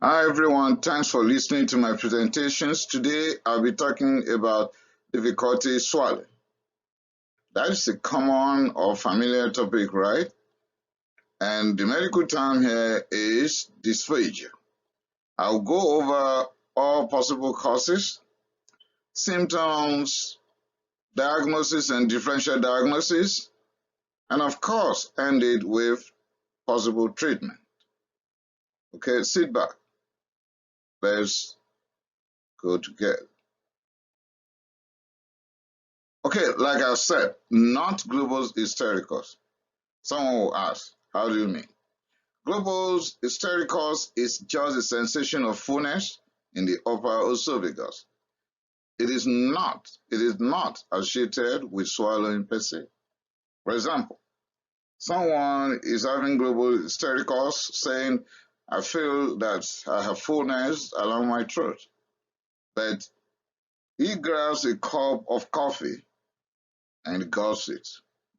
Hi everyone, thanks for listening to my presentations. Today I'll be talking about difficulty swallowing. That is a common or familiar topic, right? And the medical term here is dysphagia. I'll go over all possible causes, symptoms, diagnosis and differential diagnosis, and of course end it with possible treatment. Okay, sit back. Let's go together. Okay, like I said, not globus hystericus. Someone will ask, how do you mean? Globus hystericus is just a sensation of fullness in the upper esophagus. It is not associated with swallowing per se. For example, someone is having globus hystericus saying, I feel that I have fullness along my throat, but he grabs a cup of coffee and gulps it.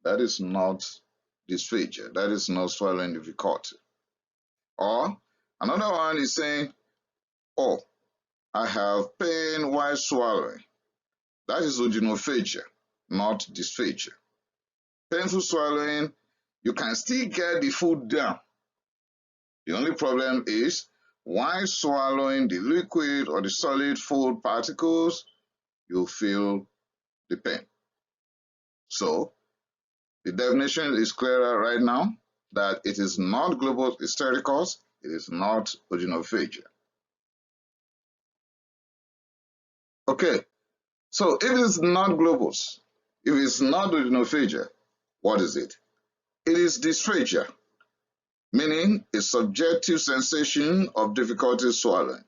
That is not dysphagia. That is not swallowing difficulty. Or another one is saying, oh, I have pain while swallowing. That is Odynophagia, not dysphagia. Painful swallowing, you can still get the food down. The only problem is while swallowing the liquid or the solid food particles, you feel the pain. So the definition is clearer right now that it is not globus hystericus, it is not Odynophagia. Okay, so if it's not globus, if it's not Odynophagia, what is it? It is dysphagia, meaning a subjective sensation of difficulty swallowing.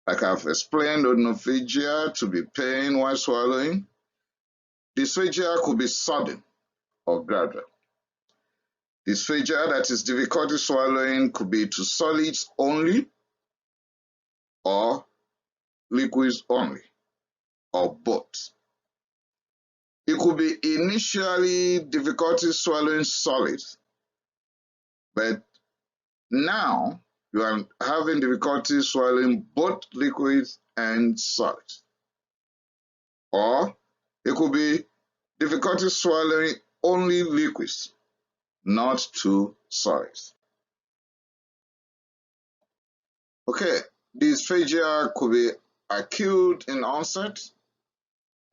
Like I've explained, Odynophagia to be pain while swallowing. Dysphagia could be sudden or gradual. Dysphagia, that is difficulty swallowing, could be to solids only or liquids only, or both. It could be initially difficulty swallowing solids, but now you are having difficulty swallowing both liquids and solids. Or it could be difficulty swallowing only liquids, not two solids. Okay, dysphagia could be acute in onset,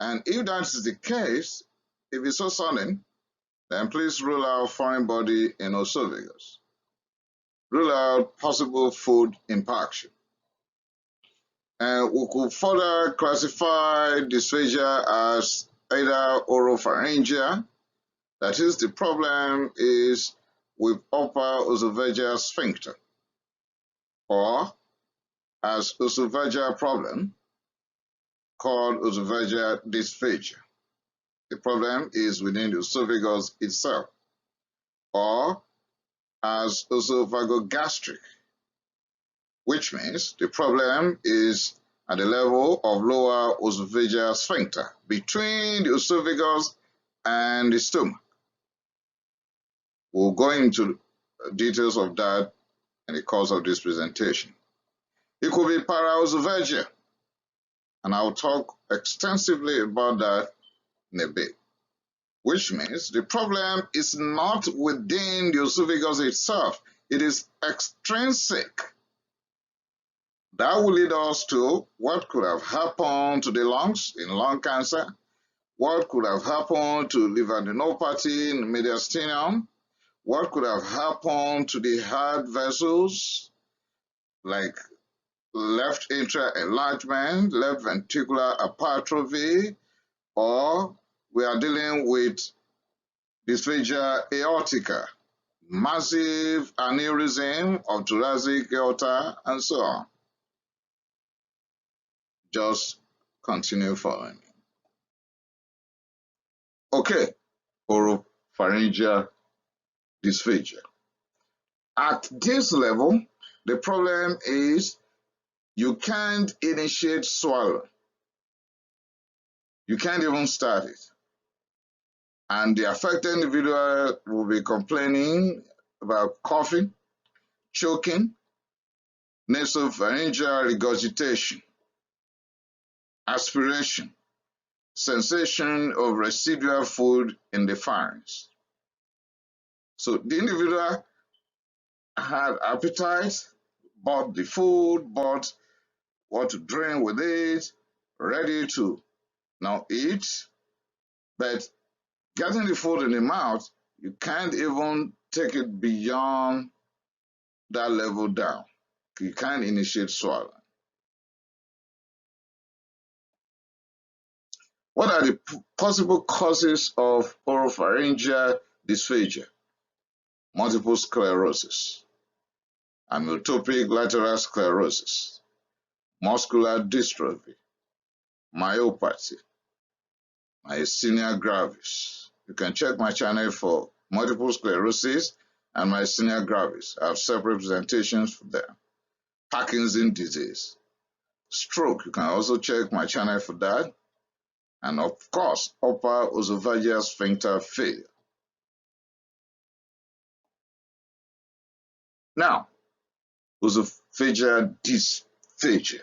and if that is the case, if it's so sudden, then please rule out foreign body in esophagus. Rule out possible food impaction. And we could further classify dysphagia as either oropharyngeal, that is, the problem is with upper esophageal sphincter, or as esophageal problem called esophageal dysphagia. The problem is within the esophagus itself, or as esophagogastric, which means the problem is at the level of lower esophageal sphincter between the esophagus and the stomach. We'll go into details of that in the course of this presentation. It could be Paraesophagea, and I'll talk extensively about that in a bit, which means the problem is not within the esophagus itself, it is extrinsic. That will lead us to what could have happened to the lungs in lung cancer, what could have happened to liver adenopathy in the mediastinum, what could have happened to the heart vessels, like left atrial enlargement, left ventricular hypertrophy, or we are dealing with dysphagia aortica, massive aneurysm of thoracic aorta, and so on. Just continue following. Okay, oropharyngeal dysphagia. At this level, the problem is you can't initiate swallowing. You can't even start it. And the affected individual will be complaining about coughing, choking, nasopharyngeal regurgitation, aspiration, sensation of residual food in the pharynx. So the individual had appetite, bought the food, bought what to drink with it, ready to now eat, but getting the food in the mouth, you can't even take it beyond that level down. You can't initiate swallowing. What are the possible causes of oropharyngeal dysphagia? Multiple sclerosis, amyotrophic lateral sclerosis, muscular dystrophy, myopathy, myasthenia gravis. You can check my channel for multiple sclerosis and myasthenia gravis. I have separate presentations for them. Parkinson disease, stroke. You can also check my channel for that. And of course, upper esophageal sphincter failure. Now, esophageal dysphagia.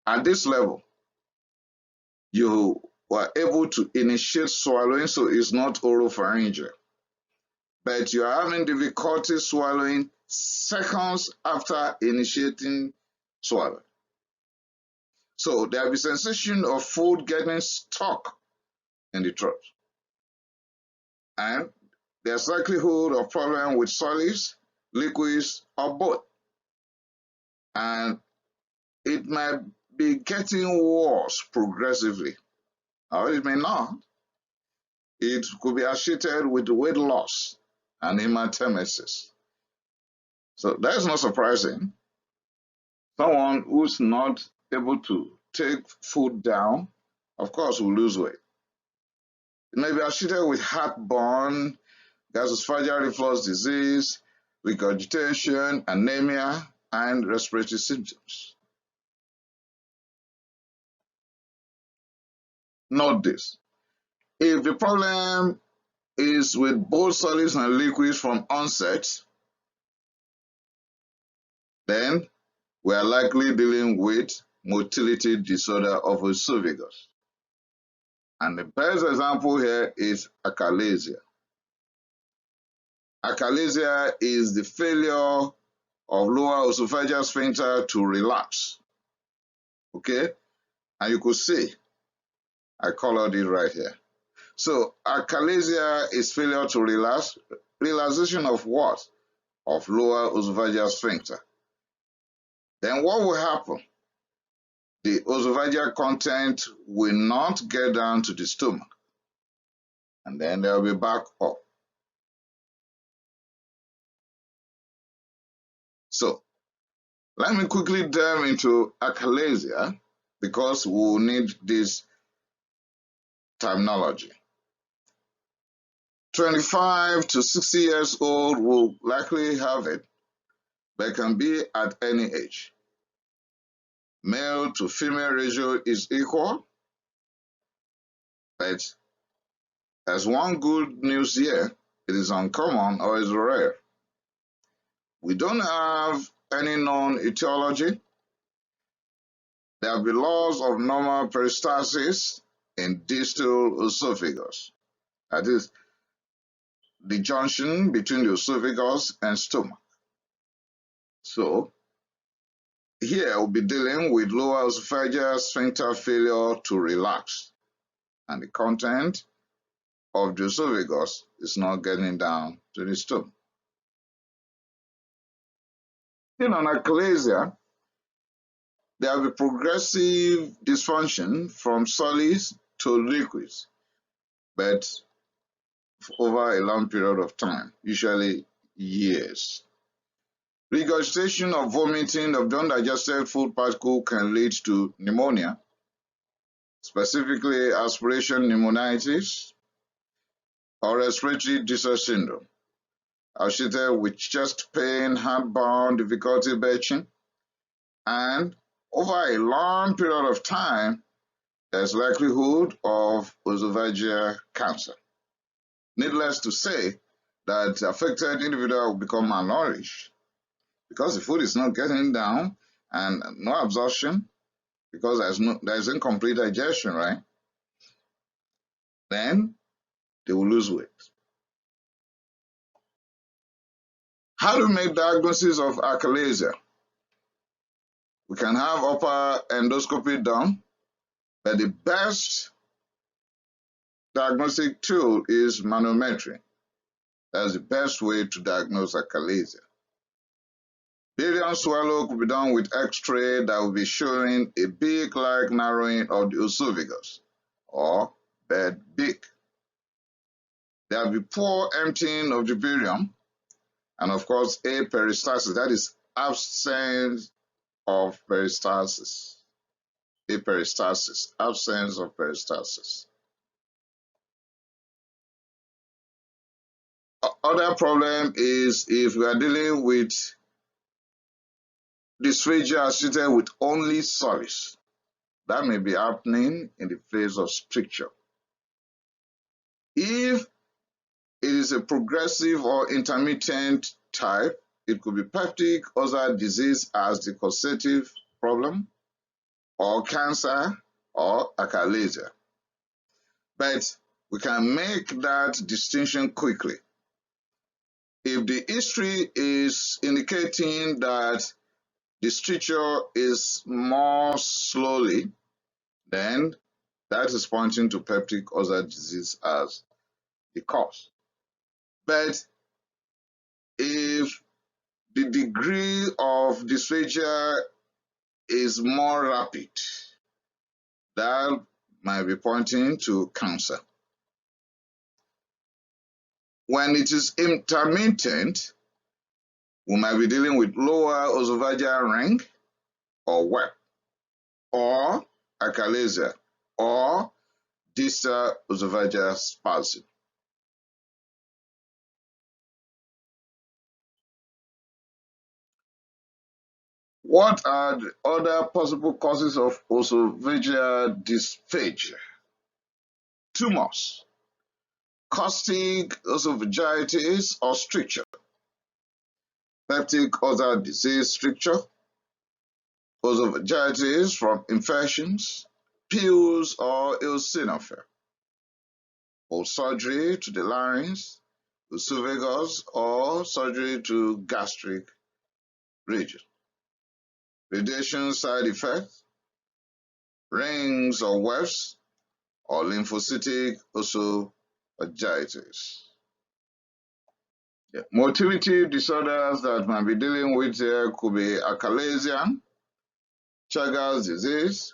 At this level, you were able to initiate swallowing, so it's not oropharyngeal. But you are having difficulty swallowing seconds after initiating swallowing. So there will be sensation of food getting stuck in the throat. And there's likelihood of problem with solids, liquids, or both. And it might be getting worse progressively, or it may not. It could be associated with weight loss and hematemesis. So that's not surprising. Someone who's not able to take food down, of course, will lose weight. It may be associated with heartburn, gastroesophageal reflux disease, regurgitation, anemia, and respiratory symptoms. Note this. If the problem is with both solids and liquids from onset, then we are likely dealing with motility disorder of esophagus. And the best example here is achalasia. Achalasia is the failure of lower esophageal sphincter to relax. Okay? And you could see, I colored it right here. So achalasia is failure to relax. Relaxation of what? Of lower esophageal sphincter. Then what will happen? The esophageal content will not get down to the stomach. And then they'll be back up. So let me quickly delve into achalasia because we will need this terminology. 25 to 60 years old will likely have it, but can be at any age. Male to female ratio is equal, but there's one good news here. It is uncommon or is rare. We don't have any known etiology. There will be laws of normal peristalsis in distal esophagus. That is the junction between the esophagus and stomach. So here we'll be dealing with lower esophageal sphincter failure to relax. And the content of the esophagus is not getting down to the stomach. In an achalasia, there will be progressive dysfunction from solids to liquids, but over a long period of time, usually years. Regurgitation or vomiting of the undigested food particle can lead to pneumonia, specifically aspiration pneumonitis or respiratory distress syndrome, associated with chest pain, heartburn, difficulty belching, and over a long period of time, there's likelihood of esophageal cancer. Needless to say that the affected individual will become malnourished because the food is not getting down and no absorption, because there's incomplete digestion, right? Then they will lose weight. How do we make diagnosis of achalasia? We can have upper endoscopy done, but the best diagnostic tool is manometry. That's the best way to diagnose achalasia. Barium swallow could be done with X-ray that will be showing a beak-like narrowing of the esophagus or bed beak. There will be poor emptying of the barium, and of course aperistasis, that is absence of peristalsis. Aperistasis, absence of peristalsis. Other problem is if we are dealing with dysphagia associated with only solids. That may be happening in the phase of stricture. If it is a progressive or intermittent type, it could be peptic ulcer disease as the causative problem, or cancer, or achalasia. But we can make that distinction quickly. If the history is indicating that the stricture is more slowly, then that is pointing to peptic ulcer disease as the cause. But if the degree of dysphagia is more rapid, that might be pointing to cancer. When it is intermittent, we might be dealing with lower esophageal ring or web, or achalasia, or distal esophageal spasm. What are the other possible causes of esophageal dysphagia? Tumors, caustic esophagitis or stricture, peptic ulcer disease stricture, esophagitis from infections, pills or eosinophil, or surgery to the larynx, esophagus, or surgery to gastric region. Radiation side effects, rings or webs, or lymphocytic esophagitis. Motility disorders that might be dealing with here could be achalasia, Chagas disease,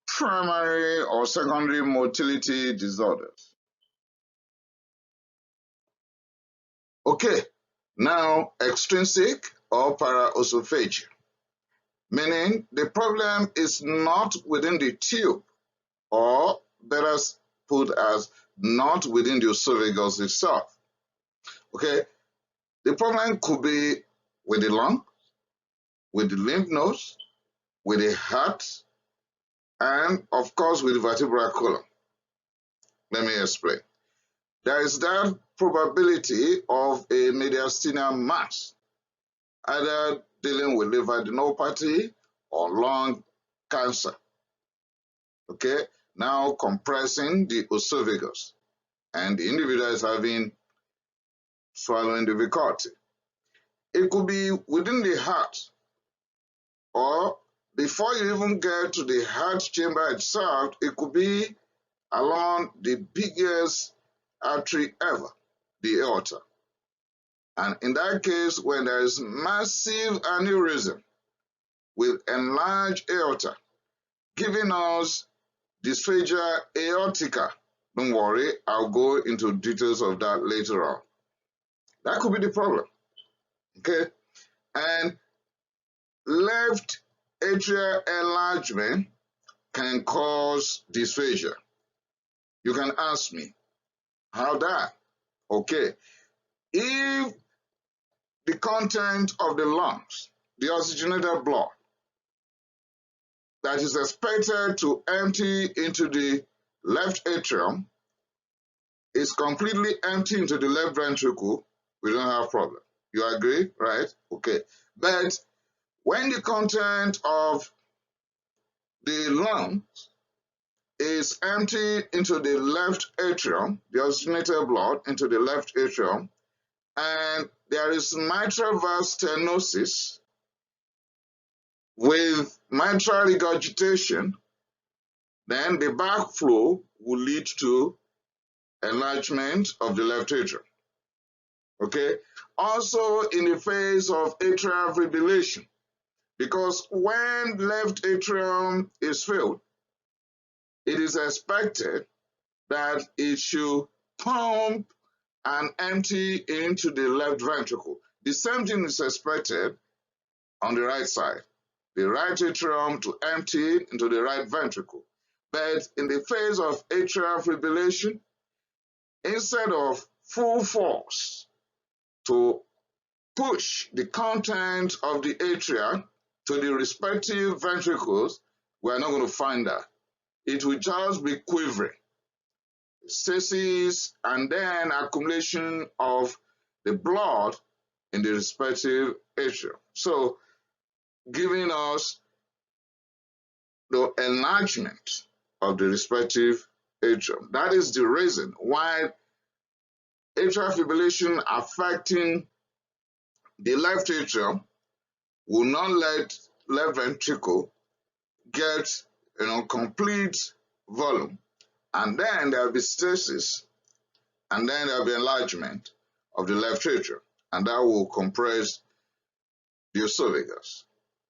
primary or secondary motility disorders. Okay, now extrinsic or paraesophageal, meaning the problem is not within the tube, or better put as not within the esophagus itself. Okay, the problem could be with the lung, with the lymph nodes, with the heart, and of course with the vertebral column. Let me explain. There is that probability of a mediastinal mass, either dealing with liver adenopathy or lung cancer. Okay, now compressing the esophagus, and the individual is having swallowing difficulty. It could be within the heart, or before you even get to the heart chamber itself, it could be along the biggest artery ever, the aorta. And in that case, when there is massive aneurysm with enlarged aorta, giving us dysphagia aortica. Don't worry, I'll go into details of that later on. That could be the problem. Okay? And left atrial enlargement can cause dysphagia. You can ask me, how that? Okay. If the content of the lungs, the oxygenated blood, that is expected to empty into the left atrium is completely empty into the left ventricle, we don't have problem. You agree, right? Okay. But when the content of the lung is emptied into the left atrium, the oxygenated blood into the left atrium, and there is mitral valve stenosis with mitral regurgitation, then the backflow will lead to enlargement of the left atrium. Okay? Also in the phase of atrial fibrillation, because when left atrium is filled, it is expected that it should pump and empty into the left ventricle. The same thing is expected on the right side. The right atrium to empty into the right ventricle. But in the phase of atrial fibrillation, instead of full force to push the content of the atria to the respective ventricles, we are not going to find that. It will just be quivering, stasis, and then accumulation of the blood in the respective atria. So, giving us the enlargement of the respective atrium. That is the reason why atrial fibrillation affecting the left atrium will not let left ventricle get complete volume, and then there will be stasis, and then there will be enlargement of the left atrium, and that will compress the esophagus.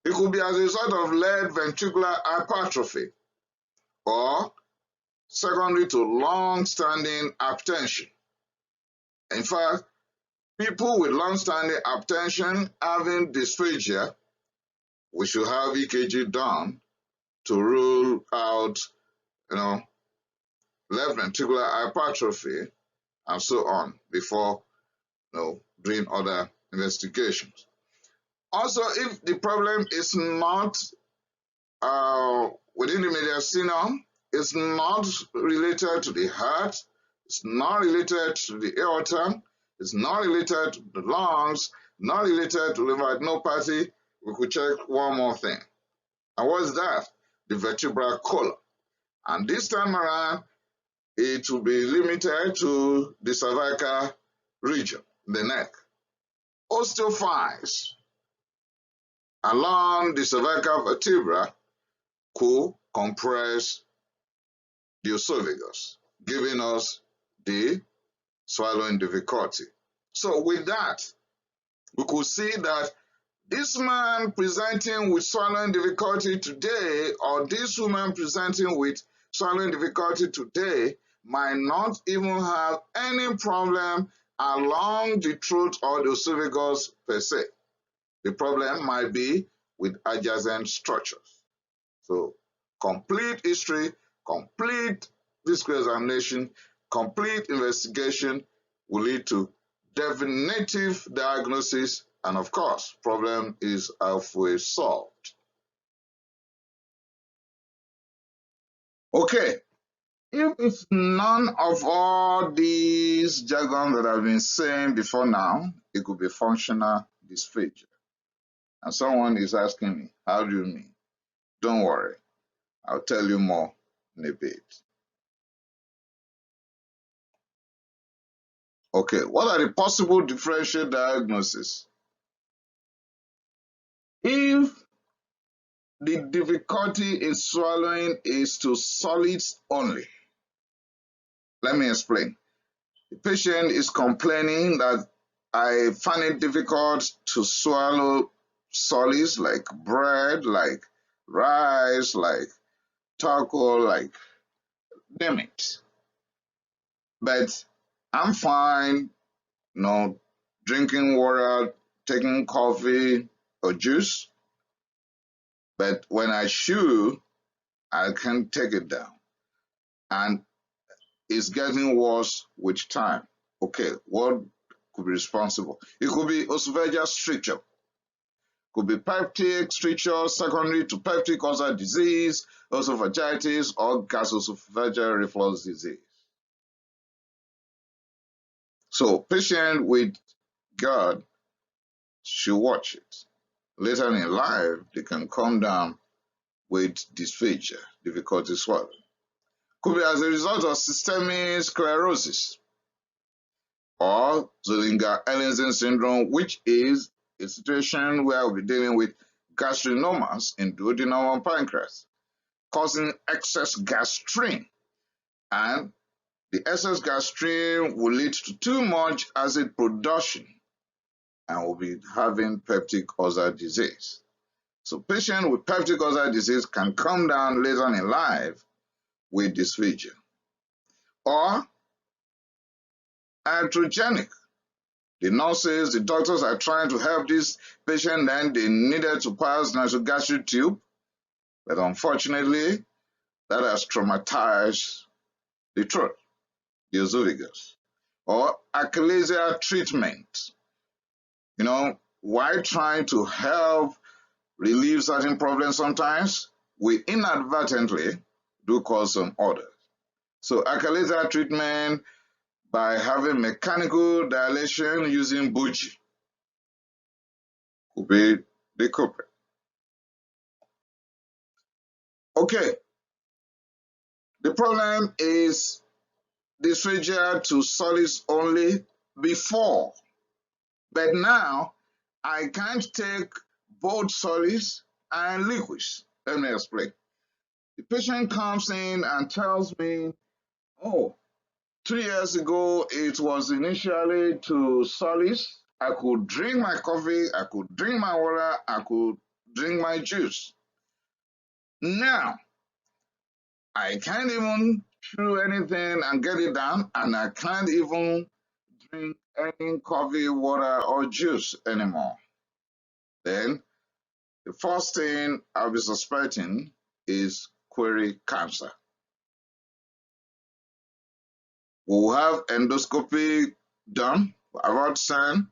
It could be as a result of left ventricular hypertrophy or secondary to long-standing hypertension. In fact, people with long-standing hypertension having dysphagia, we should have EKG done to rule out, left ventricular hypertrophy and so on before, doing other investigations. Also, if the problem is not within the mediastinum, it's not related to the heart, it's not related to the aorta, it's not related to the lungs, not related to lymphadenopathy, we could check one more thing. And what's that? The vertebral column. And this time around, it will be limited to the cervical region, the neck. Osteophytes along the cervical vertebra could compress the esophagus, giving us the swallowing difficulty. So with that, we could see that this man presenting with swallowing difficulty today, or this woman presenting with swallowing difficulty today, might not even have any problem along the throat or the esophagus per se. The problem might be with adjacent structures. So, complete history, complete physical examination, complete investigation will lead to definitive diagnosis, and of course, problem is halfway solved. Okay, if it's none of all these jargon that I've been saying before now, it could be functional dysphagia. And someone is asking me, how do you mean? Don't worry, I'll tell you more in a bit. Okay, what are the possible differential diagnoses? If the difficulty in swallowing is to solids only, let me explain. The patient is complaining that I find it difficult to swallow solids like bread, like rice, like taco, like name it. But I'm fine, drinking water, taking coffee or juice. But when I chew, I can't take it down. And it's getting worse with time. Okay, what could be responsible? It could be esophageal stricture. Could be peptic stricture secondary to peptic ulcer disease, esophagitis, or gastroesophageal reflux disease. So patient with GERD should watch it. Later in life, they can come down with dysphagia, difficulty swallowing. Could be as a result of systemic sclerosis or Zollinger-Ellison syndrome, which is a situation where we'll be dealing with gastrinomas in duodenum and pancreas, causing excess gastrin. And the excess gastrin will lead to too much acid production and will be having peptic ulcer disease. So patients with peptic ulcer disease can come down later in life with dysphagia. Or iatrogenic. The nurses, the doctors are trying to help this patient, then they needed to pass nasogastric tube, but unfortunately, that has traumatized the throat, the esophagus. Or Achalasia treatment. While trying to help relieve certain problems sometimes, we inadvertently do cause some others. So Achalasia treatment by having mechanical dilation using bougie could be the culprit. Okay, the problem is dysphagia to solids only before, but now I can't take both solids and liquids. Let me explain. The patient comes in and tells me, oh, 2 years ago it was initially to solids. I could drink my coffee, I could drink my water, I could drink my juice. Now, I can't even chew anything and get it down, and I can't even drink any coffee, water, or juice anymore. Then, the first thing I'll be suspecting is query cancer. We'll have endoscopy done about SAN.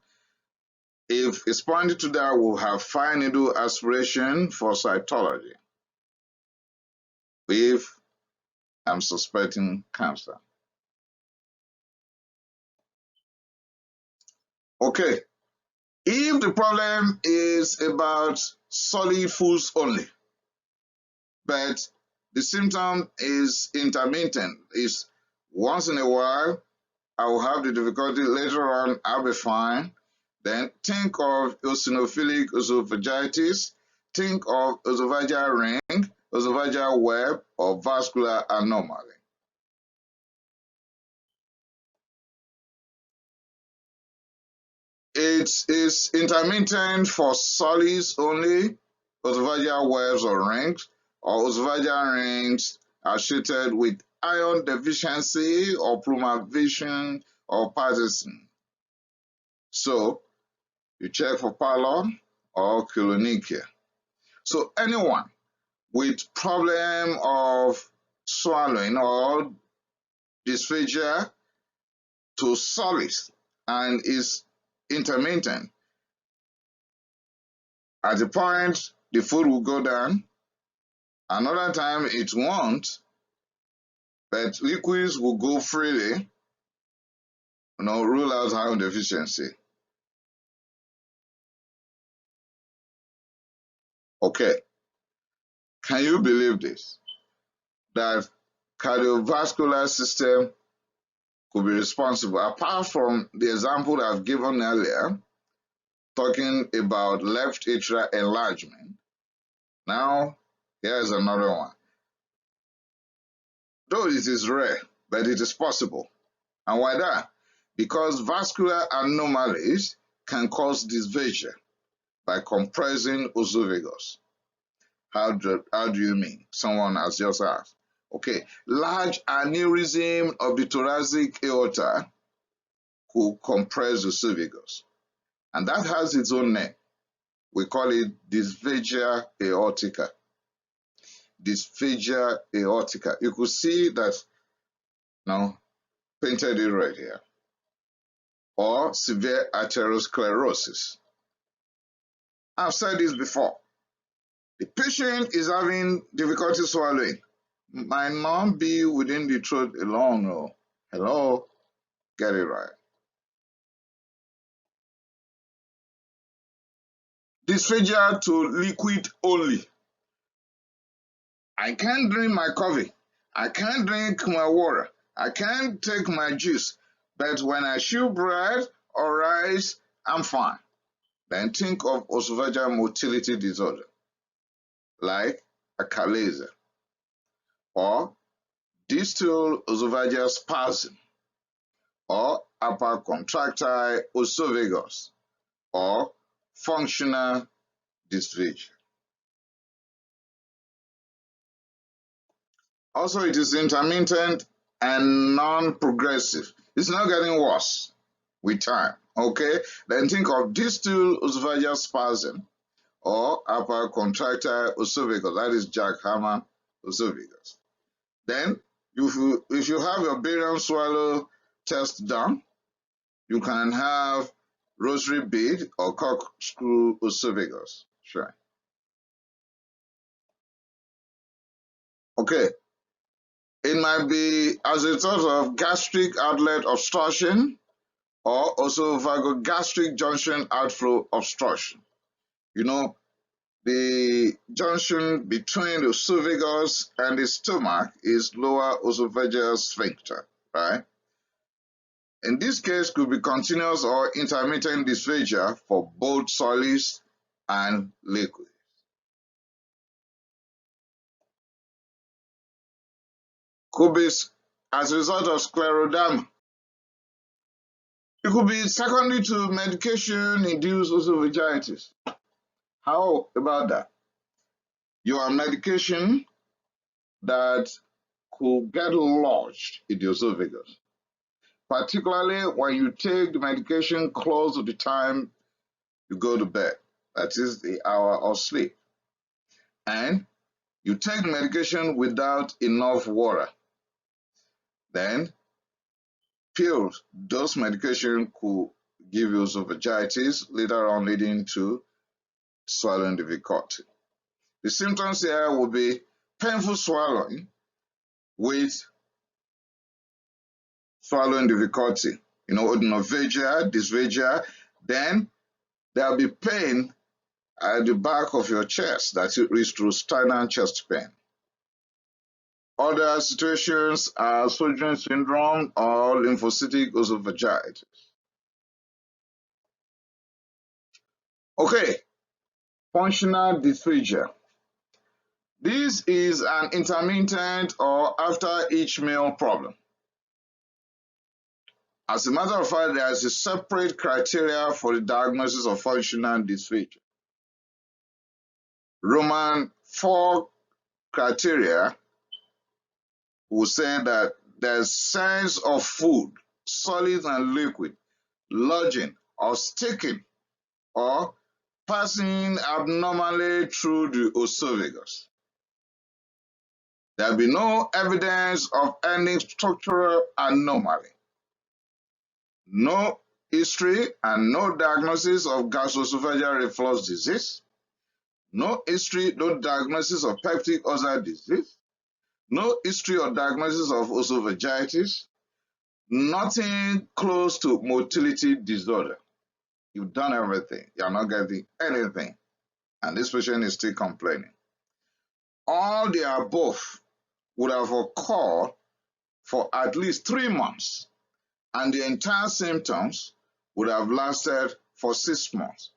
If it's pointed to that, we'll have fine needle aspiration for cytology if I'm suspecting cancer. Okay, if the problem is about solid foods only, but the symptom is intermittent, is once in a while, I will have the difficulty, later on, I'll be fine. Then think of eosinophilic esophagitis, think of esophageal ring, esophageal web, or vascular anomaly. It is intermittent for solids only, esophageal webs or rings, or esophageal rings associated with iron deficiency or plumavation or Parkinson. So you check for pallor or chylonychia. So anyone with problem of swallowing or dysphagia to solids and is intermittent, at the point the food will go down, another time it won't, but liquids will go freely, rule out iron deficiency. Okay, can you believe this? That cardiovascular system could be responsible, apart from the example I've given earlier, talking about left atrial enlargement. Now, here's another one. Though it is rare, but it is possible. And why that? Because vascular anomalies can cause dysphagia by compressing esophagus. How do you mean? Someone has just asked. Okay, large aneurysm of the thoracic aorta could compress the esophagus. And that has its own name. We call it dysphagia aortica. Dysphagia aortica. You could see that now painted it right here. Or severe atherosclerosis. I've said this before. The patient is having difficulty swallowing. Might not be within the throat alone. No. Hello? Get it right. Dysphagia to liquid only. I can't drink my coffee. I can't drink my water. I can't take my juice. But when I chew bread or rice, I'm fine. Then think of esophageal motility disorder like Achalasia or distal esophageal spasm or upper contractile esophagus or functional dysphagia. Also, it is intermittent and non-progressive. It's not getting worse with time, okay? Then think of distal esophageal spasm or upper contractile esophagus, that is jackhammer esophagus. Then, if you have your barium swallow test done, you can have rosary bead or corkscrew esophagus. Sure. Okay. It might be as a result of gastric outlet obstruction or esophagogastric junction outflow obstruction. You know, the junction between the esophagus and the stomach is lower esophageal sphincter, right? In this case, could be continuous or intermittent dysphagia for both solids and liquids. Could be as a result of scleroderma. It could be secondary to medication-induced esophagitis. How about that? You are on medication that could get lodged in the esophagus, particularly when you take the medication close to the time you go to bed, that is the hour of sleep, and you take the medication without enough water. Then pills, those medication could give you esophagitis, later on leading to swallowing difficulty. The symptoms here will be painful swallowing with swallowing difficulty, Odynophagia, dysphagia. Then there will be pain at the back of your chest that is through sternal chest pain. Other situations are Sjogren's syndrome or lymphocytic esophagitis. Okay, functional dysphagia. This is an intermittent or after each meal problem. As a matter of fact, there is a separate criteria for the diagnosis of functional dysphagia. Roman 4 criteria will say that there's sense of food, solid and liquid, lodging or sticking or passing abnormally through the esophagus. There will be no evidence of any structural anomaly, no history and no diagnosis of gastroesophageal reflux disease, no history, no diagnosis of peptic ulcer disease, no history or diagnosis of esophagitis, nothing close to motility disorder. You've done everything. You're not getting anything. And this patient is still complaining. All the above would have occurred for at least 3 months, and the entire symptoms would have lasted for 6 months.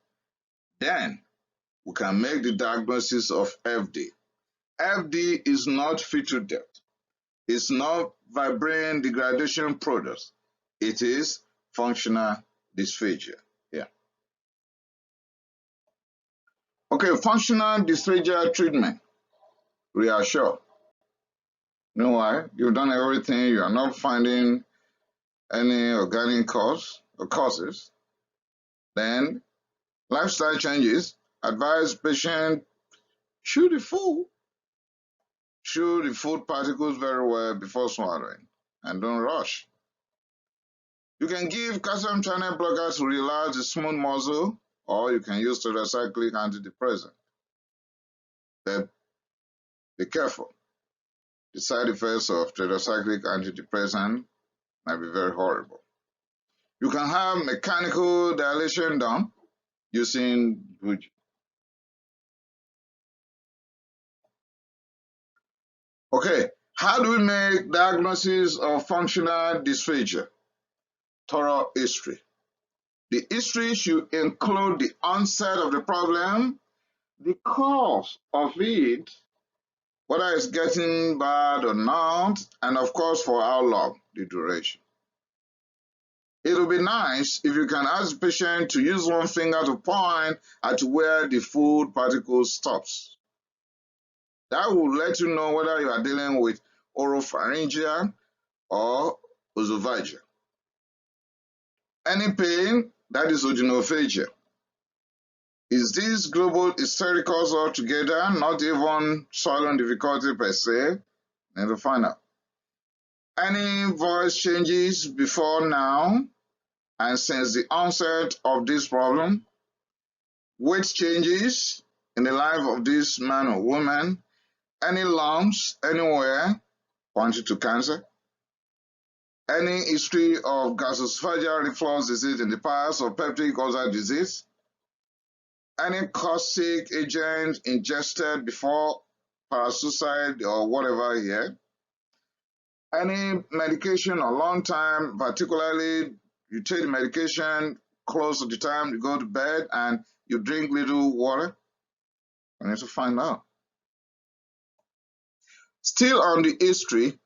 Then we can make the diagnosis of FD. FD is not fetal death. It's not fibrin degradation product. It is functional dysphagia. Yeah. Okay, functional dysphagia treatment. Reassure. You know why? You've done everything. You are not finding any organic cause or causes. Then lifestyle changes. Advise patient chew the food. Chew the food particles very well before swallowing, and don't rush. You can give calcium channel blockers to relax the smooth muscle, or you can use tetracyclic antidepressant. But be careful. The side effects of tetracyclic antidepressant might be very horrible. You can have mechanical dilation done using Buji. Okay, how do we make diagnosis of functional dysphagia? Thorough history. The history should include the onset of the problem, the cause of it, whether it's getting bad or not, and of course for how long, the duration. It would be nice if you can ask the patient to use one finger to point at where the food particle stops. That will let you know whether you are dealing with oropharyngeal or esophageal. Any pain, that is Odynophagia. Is this global hystericus altogether, not even swallowing difficulty per se? Need to find out. Any voice changes before now and since the onset of this problem? Weight changes in the life of this man or woman? Any lumps anywhere pointing to cancer? Any history of gastroesophageal reflux disease in the past or peptic ulcer disease? Any caustic agent ingested before parasite or whatever here? Any medication a long time, particularly you take the medication close to the time you go to bed and you drink little water? I need to find out. Still on the history,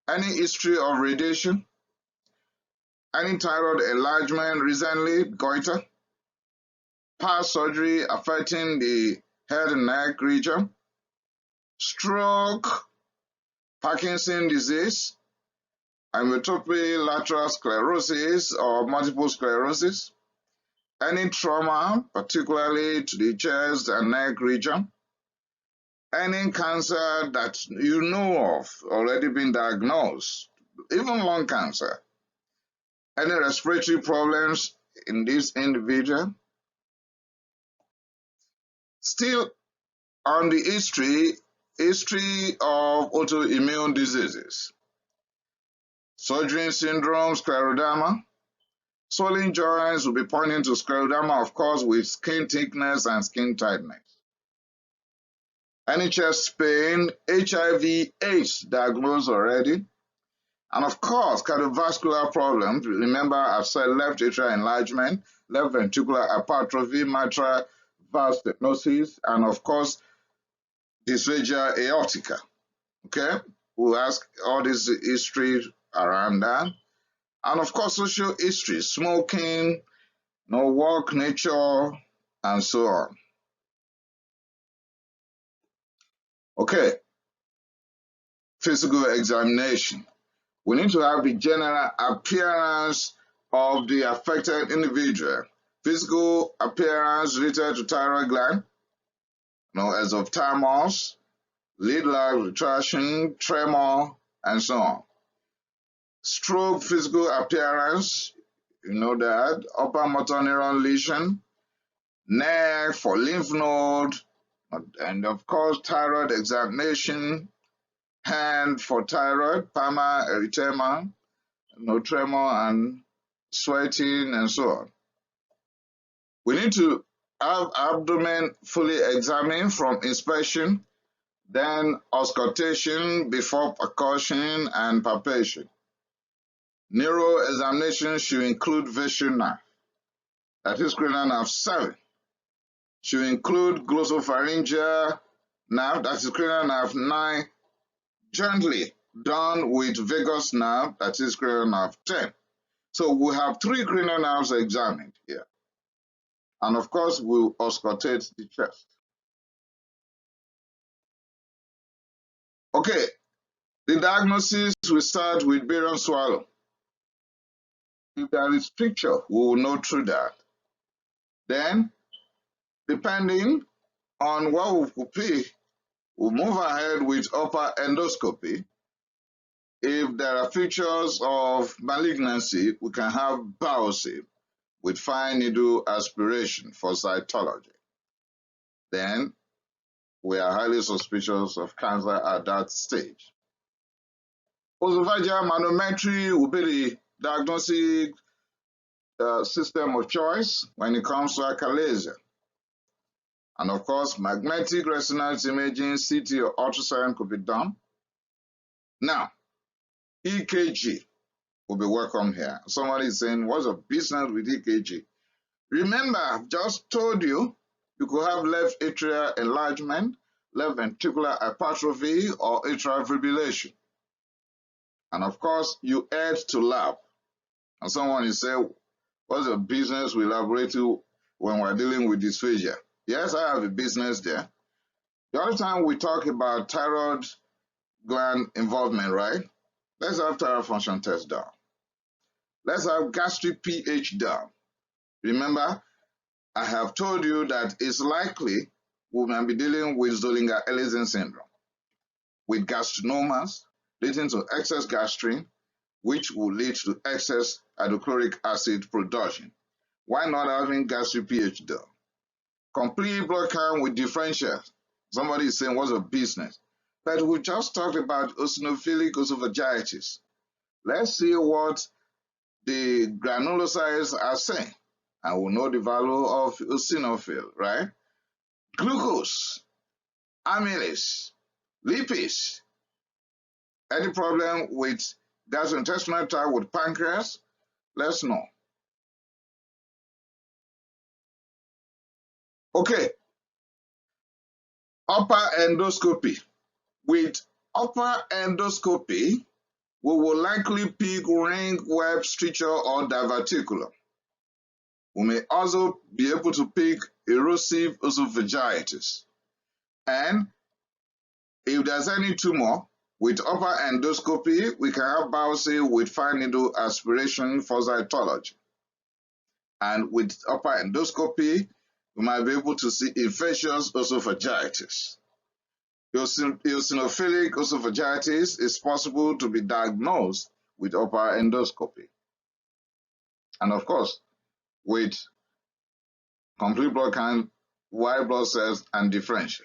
any history of radiation? Any thyroid enlargement recently, goiter? Past surgery affecting the head and neck region? Stroke, Parkinson disease, amyotrophy, lateral sclerosis or multiple sclerosis? Any trauma, particularly to the chest and neck region? Any cancer that you know of already been diagnosed, even lung cancer? Any respiratory problems in this individual? Still on the history of autoimmune diseases. Sjögren's syndrome, scleroderma. Swelling joints will be pointing to scleroderma, of course, with skin thickness and skin tightness. Any chest pain, HIV/AIDS diagnosed already. And of course, cardiovascular problems. Remember, I've said left atrial enlargement, left ventricular hypertrophy, mitral valve stenosis, and of course, dysphagia aortica. Okay, we'll ask all this history around that. And of course, social history, smoking, no work, nature, and so on. Okay, physical examination. We need to have the general appearance of the affected individual. Physical appearance related to thyroid gland, esophthalmos, lid-like retraction, tremor, and so on. Stroke physical appearance, you know that, upper motor neuron lesion, neck for lymph node, and of course thyroid examination, hand for thyroid, palmar erythema, no tremor and sweating and so on. We need to have abdomen fully examined from inspection, then auscultation before percussion and palpation. Neuro examination should include vagal nerve, that is cranial nerve 7. Should include glossopharyngeal nerve, that is cranial nerve 9, jointly done with vagus nerve, that is cranial nerve 10. So we have 3 cranial nerves examined here. And of course, we'll auscultate the chest. Okay, the diagnosis will start with barium swallow. If there is picture, we will know through that. Then, depending on what we could pay, we'll move ahead with upper endoscopy. If there are features of malignancy, we can have biopsy with fine needle aspiration for cytology. Then, we are highly suspicious of cancer at that stage. Esophageal manometry will be the diagnostic system of choice when it comes to achalasia. And of course, magnetic resonance imaging, CT or ultrasound could be done. Now, EKG will be welcome here. Somebody is saying, what's the business with EKG? Remember, I've just told you, you could have left atrial enlargement, left ventricular hypertrophy, or atrial fibrillation. And of course, you head to lab. And someone is saying, what's the business with laboratory when we're dealing with dysphagia? Yes, I have a business there. The other time we talk about thyroid gland involvement, right? Let's have thyroid function test down. Let's have gastric pH down. Remember, I have told you that it's likely we might be dealing with Zollinger-Ellison syndrome, with gastrinomas leading to excess gastrin, which will lead to excess hydrochloric acid production. Why not having gastric pH down? Complete blood count with differentials. Somebody is saying, what's a business? But we just talked about eosinophilic esophagitis. Let's see what the granulocytes are saying. And we'll know the value of eosinophil, right? Glucose, amylase, lipids. Any problem with gastrointestinal tract with pancreas? Let's know. Okay, upper endoscopy. With upper endoscopy, we will likely pick ring web stricture or diverticulum. We may also be able to pick erosive esophagitis. And if there's any tumor, with upper endoscopy, we can have biopsy with fine needle aspiration for cytology. And with upper endoscopy, we might be able to see infectious esophagitis. Eosinophilic esophagitis is possible to be diagnosed with upper endoscopy. And of course, with complete blood count, white blood cells, and differentials.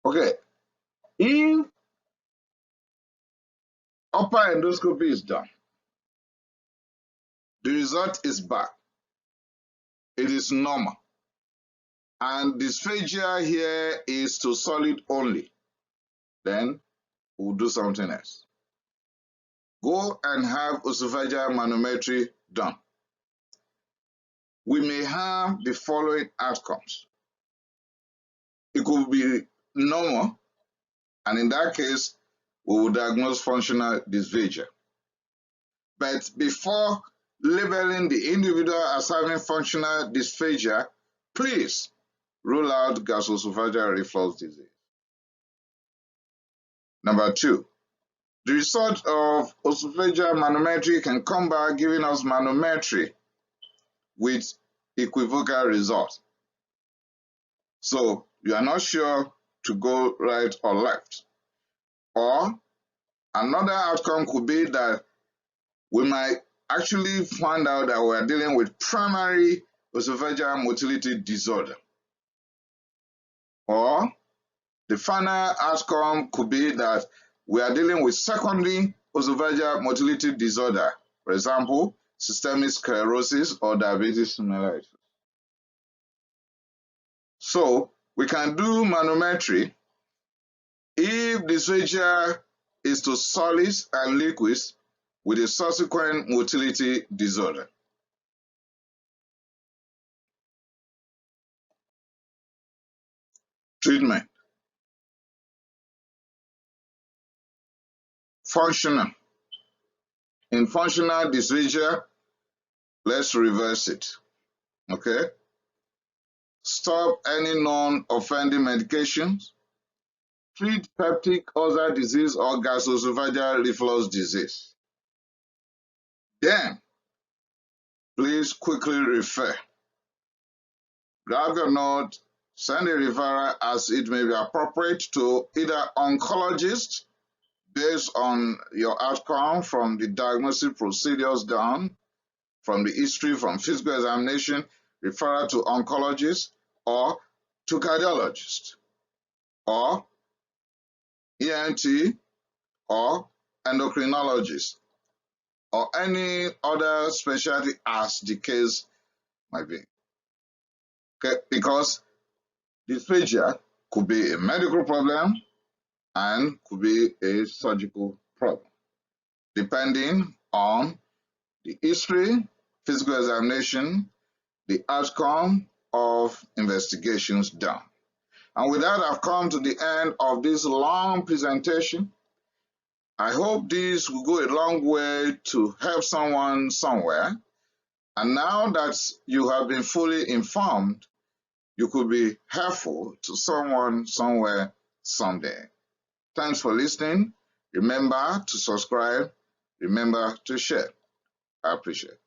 Okay, if upper endoscopy is done, the result is bad. It is normal. And dysphagia here is to solid only. Then we'll do something else. Go and have esophageal manometry done. We may have the following outcomes. It could be normal, and in that case, we will diagnose functional dysphagia. But before labeling the individual as having functional dysphagia, please rule out gastroesophageal reflux disease. Number 2, the result of esophageal manometry can come back giving us manometry with equivocal results. So you are not sure to go right or left. Or another outcome could be that we might actually find out that we are dealing with primary esophageal motility disorder. Or the final outcome could be that we are dealing with secondary esophageal motility disorder, for example, systemic sclerosis or diabetes mellitus. So we can do manometry if dysphagia is to solids and liquids with a subsequent motility disorder. Treatment. Functional. In functional dysphagia, let's reverse it. Okay? Stop any non-offending medications. Treat peptic ulcer disease or gastroesophageal reflux disease. Then, please quickly refer. Grab your note, send a referral as it may be appropriate to either oncologist based on your outcome from the diagnostic procedures done, from the history, from physical examination, referral to oncologist, or to cardiologist, or ENT, or endocrinologist, or any other specialty as the case might be. Okay, because dysphagia could be a medical problem, and could be a surgical problem, depending on the history, physical examination, the outcome of investigations done. And with that, I've come to the end of this long presentation. I hope this will go a long way to help someone somewhere. And now that you have been fully informed, you could be helpful to someone somewhere someday. Thanks for listening. Remember to subscribe. Remember to share. I appreciate it.